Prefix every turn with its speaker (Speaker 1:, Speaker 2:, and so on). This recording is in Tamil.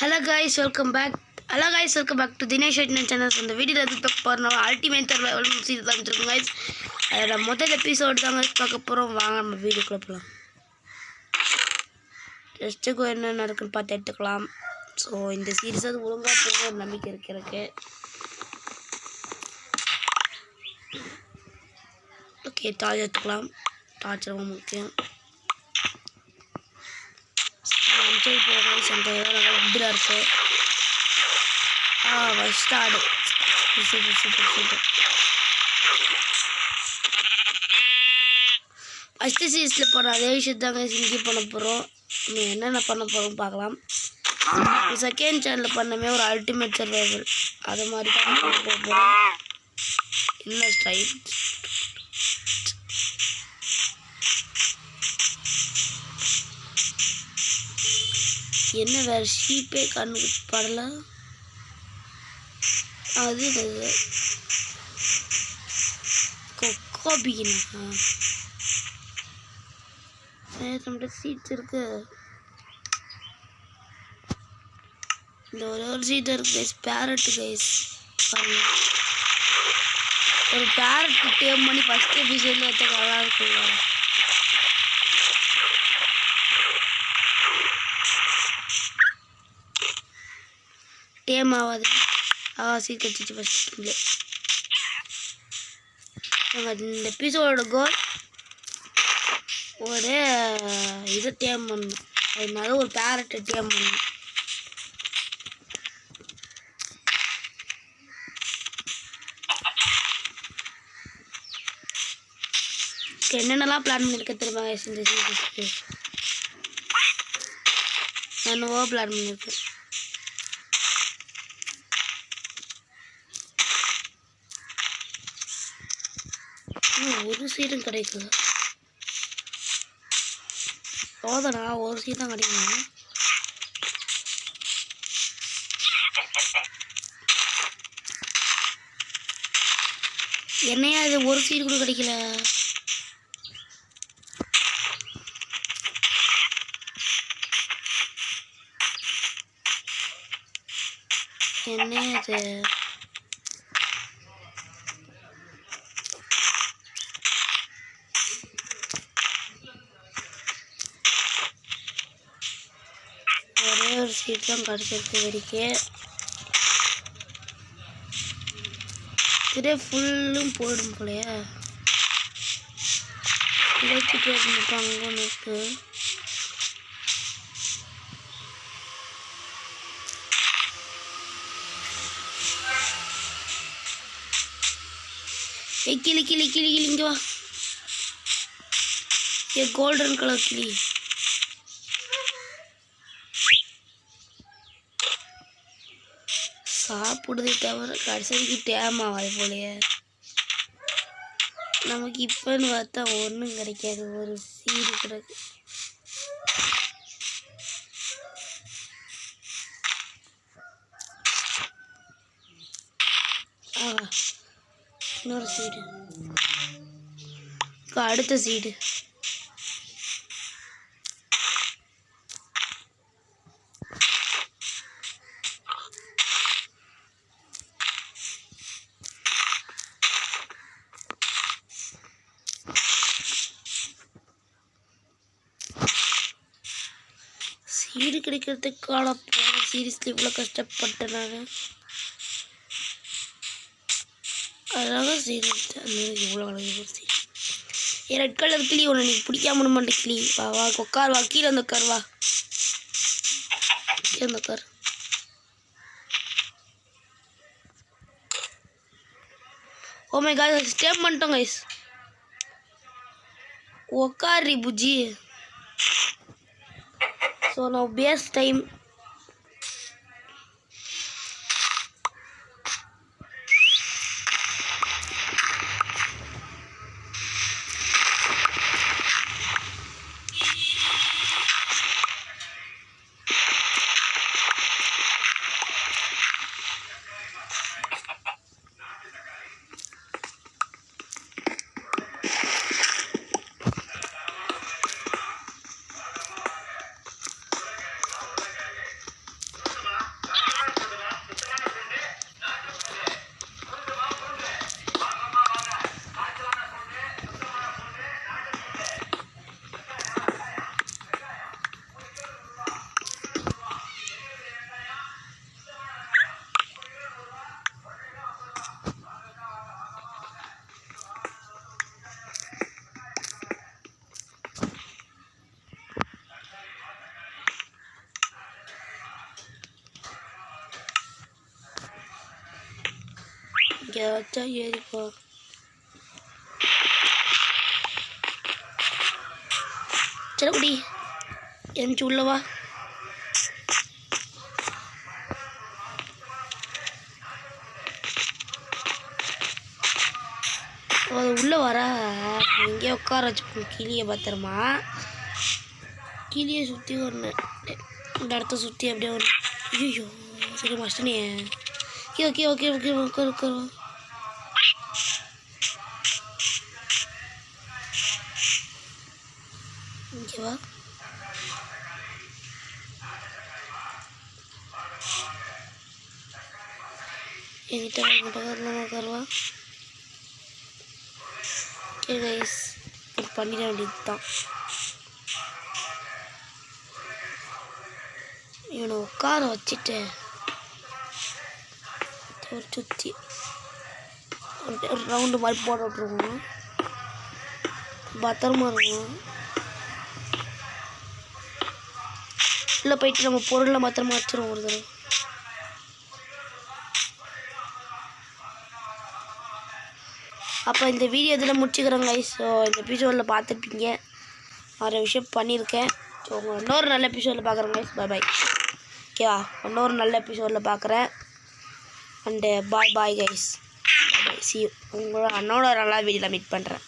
Speaker 1: Hello guys, welcome back. Welcome back to Dinesh channel. இந்த வீடியோல எது பார்க்க போறோம்னா அல்டிமேட் சர்வைவல் சீரிஸ் தான் வந்திருக்கோம் guys. அதோட முதல் எபிசோட் தான் guys பார்க்க போறோம். வாங்க நம்ம வீடியோக்குள்ள போலாம். ஜஸ்ட்டுக்கு என்ன நடக்குன்னு பார்த்து எடுத்துக்கலாம். ஸோ இந்த சீரிஸ் அது ஒழுங்கா போக ஒரு நம்பிக்கை இருக்கு எனக்கு. ஓகே, டார்ச் எடுத்துக்கலாம். டார்ச் ரொம்ப முக்கியம். என்ஜாய் போகிறோம். சந்தையில் நல்லா உட்டில் இருக்கு. ஃபஸ்ட் ஆடு சூப்பர். ஃபஸ்ட்டு சீரீஸில் போகிற அதே விஷயத்தாங்க இங்கே பண்ண போகிறோம். நம்ம என்னென்ன பண்ண போகிறோம் பார்க்கலாம். செகண்ட் சேனலில் பண்ணமே ஒரு அல்டிமேட் சர்வைவல் அது மாதிரி தான் போக போகிறோம். இன்னும் ஸ்டைல் என்ன வேறு ஷீப்பே கண்ணுக்கு படல. அது கொக்கோ பீனா நம்மகிட்ட சீட்ஸ் இருக்கு. இந்த ஒரு சீட் இருக்கு கைஸ். பேரட்டு கைஸ் பாருங்க. ஒரு பேரட் டேம் பண்ணி ஃபஸ்ட் எபிசோட்ல வச்சா நல்லா இருக்குங்க. டேம் ஆகாது. சீட் கட்சிச்சு ஃபஸ்ட்டு. இந்த எபிசோட கோல் ஒரு இதை டேம் பண்ணணும். அதனால ஒரு பேரட்டை டேம் பண்ணணும். என்னென்னலாம் பிளான் பண்ணியிருக்க தெரியுமா இந்த சீரிஸ்க்கு? என்னவோ பிளான் பண்ணியிருக்கேன். ஒரு சீடும் கிடைக்குது. போதனா ஒரு சீட் தான் கிடைக்கணும். என்னையா இது ஒரு சீடு கூட கிடைக்கல. என்னையா இது? ஒரே ஒரு சீட் தான் கிடச்சிருக்கு வரைக்கும். இதே ஃபுல்லும் போயிடும் போலையா. இலக்கிட்டு மட்டும் அங்கே இருக்கு. கிளி இங்கே வா. கோல்டன் கலர் கிளி. சாப்பிடுதே தவிர கடைசிக்கு டேம் ஆகாது போலையே. நமக்கு இப்போன்னு பார்த்தா ஒன்றும் கிடைக்காது. ஒரு சீடு கிடக்கு. இன்னொரு சீடு. அடுத்த சீடு. சீடு கிடைக்கிறதுக்கான போன சீரீஸில் இவ்வளோ கஷ்டப்பட்டேன் நான். அதனால சீடு இவ்வளோ அழகு சீடு. ரெட் கலர் கிளி ஒன்று நீ பிடிக்காம மாட்டேன் கிளி. வா உட்கார். வா கீழே வந்து உட்கார். வா கீழே வந்து உட்கார். ஓ மை காட், ஸ்டேப் பண்ணிட்டோம் கைஸ். உட்காரி புஜ்ஜி. So now base time. இங்கே வச்சா ஏறிப்போ. செல்லக்குடி எந்திச்சு உள்ளவா. அது உள்ளே வர இங்கே உட்கார வச்சுப்போம். கிளியை பத்திரமா கிளியை சுற்றி வரணும். இந்த இடத்த சுற்றி அப்படியே ஒரு ஐயோ சரி மஸ்டனே. ஓகே ஓகே ஓகே ஓகே உட்கார. இங்கேவா என்கிட்ட பக்கத்தில் உட்காருவா. ஓகே கைஸ் பண்ணிட வேண்டியது தான். இவனை உட்கார வச்சுட்டு ஒரு சுற்றி ஒரு ரவுண்டு மாதிரி போட விட்ருவோம். பத்திரமா இருக்கும். இல்லை போயிட்டு நம்ம பொருளை பத்திரமா வச்சிருவோம் ஒரு தடவை. அப்போ இந்த வீடியோ இதில் முடிச்சுக்கிறேன் கைஸ். ஸோ இந்த எபிசோடில் பார்த்துருப்பீங்க, நிறைய விஷயம் பண்ணியிருக்கேன். ஸோ உங்களை இன்னொரு நல்ல எபிசோடில் பார்க்குறேன் கைஸ். பாய் பாய். ஓகேவா, இன்னொரு நல்ல எபிசோடில் பார்க்குறேன். And bye bye guys. Bye C you. உங்களோட அண்ணோட நல்லா வீடியோவில் மீட் பண்ணுறேன்.